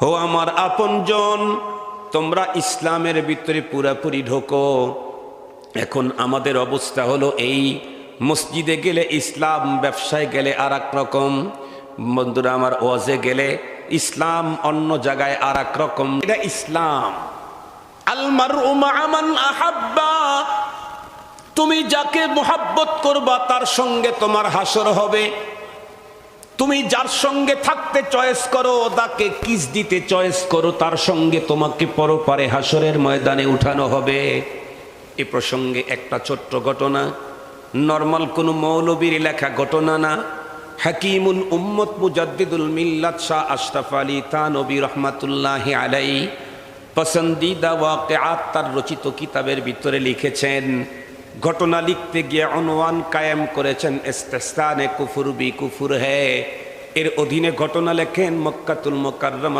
হো আমার আপনজন, তোমরা ইসলামের ভিতরে পুরাপুরি ঢোকো। এখন আমাদের অবস্থা হলো এই, মসজিদে গেলে ইসলাম, ব্যবসায় গেলে আর এক রকম, বন্ধুরা আমার ওয়াজে গেলে ইসলাম, অন্য জায়গায় আর এক রকম। এটা ইসলাম। আল মারউ মা মান আহাব্বা, তুমি যাকে মুহাব্বত করবা তার সঙ্গে তোমার হাসর হবে। তুমি যার সঙ্গে থাকতে চয়েস করো, তাকে কিস দিতে চয়েস করো, তার সঙ্গে তোমাকে পরপারে হাসরের ময়দানে উঠানো হবে। এ প্রসঙ্গে একটা ছোট্ট ঘটনা, নরমাল কোনো মৌলবীর লেখা ঘটনা না। হাকিমুল উম্মত মুজাদ্দিদুল মিল্লাত শাহ আশরাফ আলী থানভী রহমাতুল্লাহি আলাইহি পসন্দিদা ওয়াকিআত তার রচিত কিতাবের ভিতরে লিখেছেন। ঘটনা লিখতে গিয়ে অনওয়ান কায়েম করেছেন ইস্তিহসানে কুফর বি কুফর হ্যায়। এর অধীনে ঘটনা লেখেন মক্কাতুল মুকাররমার